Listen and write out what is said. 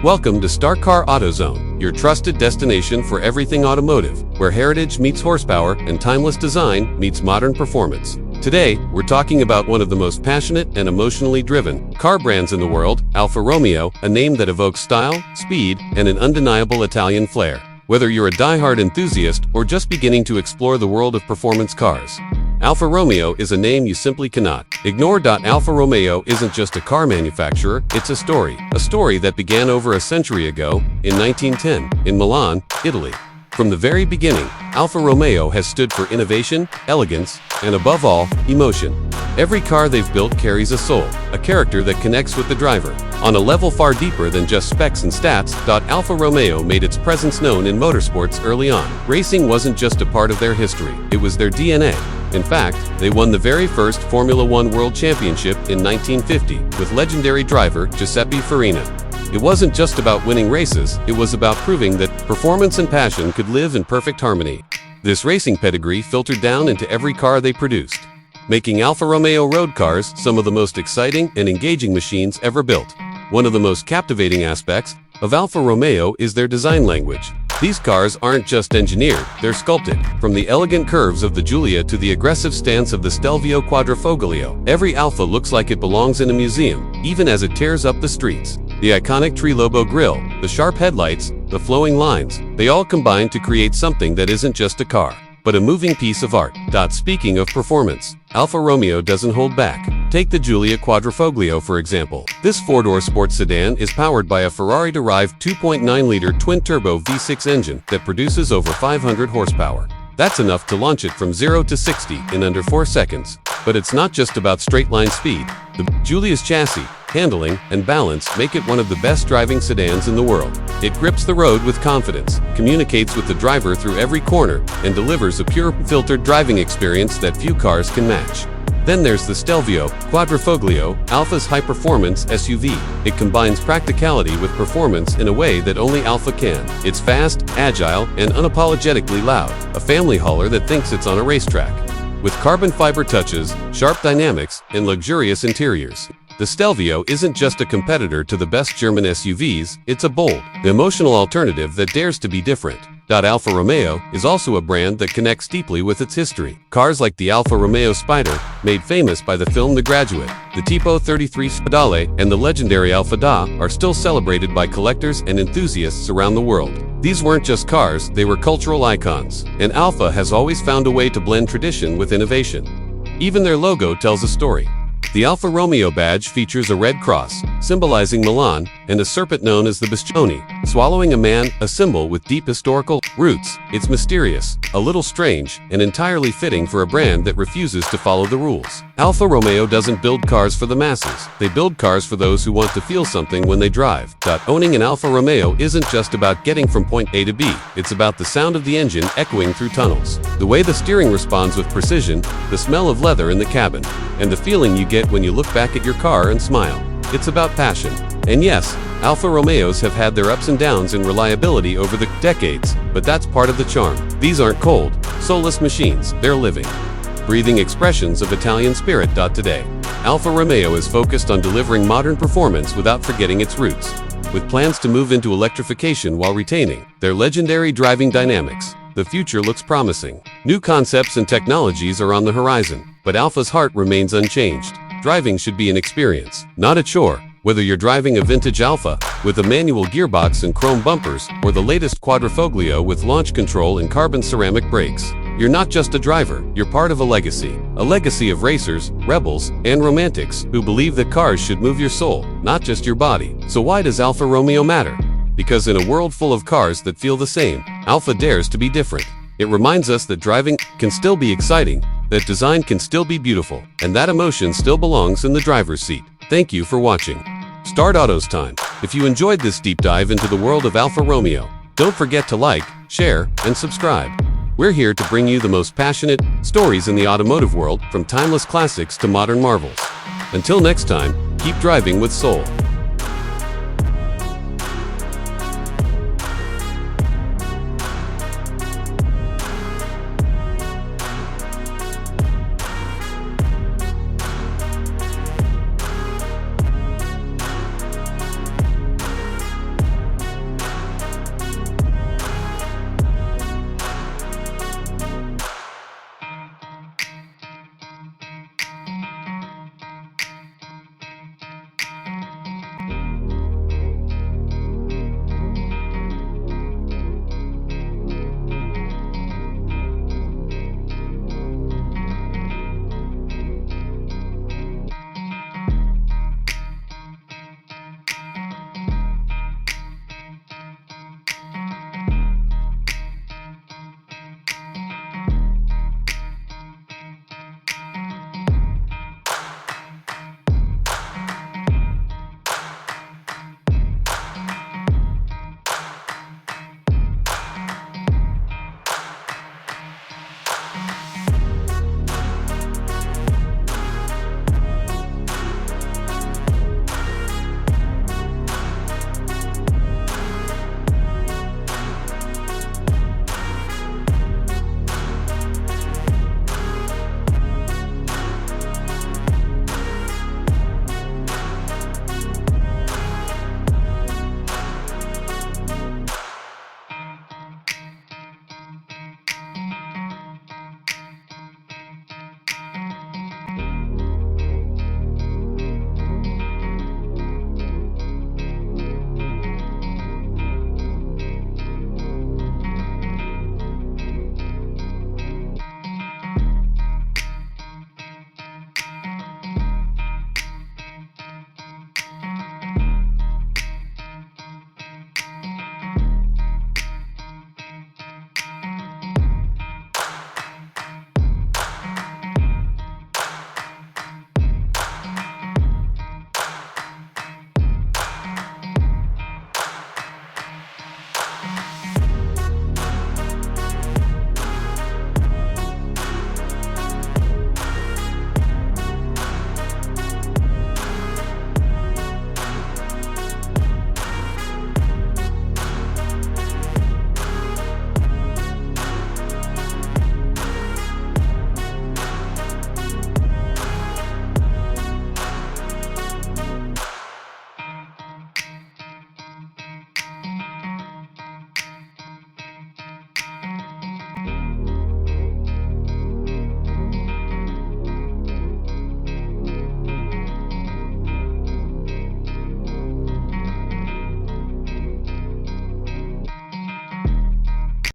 Welcome to Star Car AutoZone, your trusted destination for everything automotive, where heritage meets horsepower and timeless design meets modern performance. Today, we're talking about one of the most passionate and emotionally driven car brands in the world, Alfa Romeo, a name that evokes style, speed, and an undeniable Italian flair. Whether you're a die-hard enthusiast or just beginning to explore the world of performance cars, Alfa Romeo is a name you simply cannot ignore. Alfa Romeo isn't just a car manufacturer, it's a story that began over a century ago, in 1910, in Milan, Italy. From the very beginning, Alfa Romeo has stood for innovation, elegance, and above all, emotion. Every car they've built carries a soul, a character that connects with the driver. On a level far deeper than just specs and stats, Alfa Romeo made its presence known in motorsports early on. Racing wasn't just a part of their history, it was their DNA. In fact, they won the very first Formula One World Championship in 1950 with legendary driver Giuseppe Farina. It wasn't just about winning races, it was about proving that performance and passion could live in perfect harmony. This racing pedigree filtered down into every car they produced, making Alfa Romeo road cars some of the most exciting and engaging machines ever built. One of the most captivating aspects of Alfa Romeo is their design language. These cars aren't just engineered, they're sculpted. From the elegant curves of the Giulia to the aggressive stance of the Stelvio Quadrifoglio, every Alfa looks like it belongs in a museum, even as it tears up the streets. The iconic Trilobo grille, the sharp headlights, the flowing lines, they all combine to create something that isn't just a car, but a moving piece of art. Speaking of performance, Alfa Romeo doesn't hold back. Take the Giulia Quadrifoglio for example. This four-door sports sedan is powered by a Ferrari-derived 2.9-liter twin-turbo V6 engine that produces over 500 horsepower. That's enough to launch it from 0 to 60 in under 4 seconds. But it's not just about straight-line speed. The Giulia's chassis, handling, and balance make it one of the best driving sedans in the world. It grips the road with confidence, communicates with the driver through every corner, and delivers a pure, filtered driving experience that few cars can match. Then there's the Stelvio Quadrifoglio, Alfa's high-performance SUV. It combines practicality with performance in a way that only Alfa can. It's fast, agile, and unapologetically loud, a family hauler that thinks it's on a racetrack. With carbon fiber touches, sharp dynamics, and luxurious interiors, the Stelvio isn't just a competitor to the best German SUVs, it's a bold, emotional alternative that dares to be different. Alfa Romeo is also a brand that connects deeply with its history. Cars like the Alfa Romeo Spider, made famous by the film The Graduate, the Tipo 33 Spadale, and the legendary Alfa Da are still celebrated by collectors and enthusiasts around the world. These weren't just cars, they were cultural icons, and Alfa has always found a way to blend tradition with innovation. Even their logo tells a story. The Alfa Romeo badge features a red cross, symbolizing Milan, and a serpent known as the Bastione, swallowing a man, a symbol with deep historical roots. It's mysterious, a little strange, and entirely fitting for a brand that refuses to follow the rules. Alfa Romeo doesn't build cars for the masses, they build cars for those who want to feel something when they drive. Owning an Alfa Romeo isn't just about getting from point A to B, it's about the sound of the engine echoing through tunnels, the way the steering responds with precision, the smell of leather in the cabin, and the feeling you get when you look back at your car and smile. It's about passion. And yes, Alfa Romeos have had their ups and downs in reliability over the decades, but that's part of the charm. These aren't cold, soulless machines, they're living, breathing expressions of Italian spirit. Today, Alfa Romeo is focused on delivering modern performance without forgetting its roots, with plans to move into electrification while retaining their legendary driving dynamics. The future looks promising. New concepts and technologies are on the horizon, but Alfa's heart remains unchanged. Driving should be an experience, not a chore. Whether you're driving a vintage Alfa with a manual gearbox and chrome bumpers, or the latest Quadrifoglio with launch control and carbon ceramic brakes, you're not just a driver, you're part of a legacy of racers, rebels, and romantics who believe that cars should move your soul, not just your body. So why does Alfa Romeo matter? Because in a world full of cars that feel the same, Alfa dares to be different. It reminds us that driving can still be exciting, that design can still be beautiful, and that emotion still belongs in the driver's seat. Thank you for watching. Start Auto's time. If you enjoyed this deep dive into the world of Alfa Romeo, don't forget to like, share, and subscribe. We're here to bring you the most passionate stories in the automotive world, from timeless classics to modern marvels. Until next time, keep driving with soul.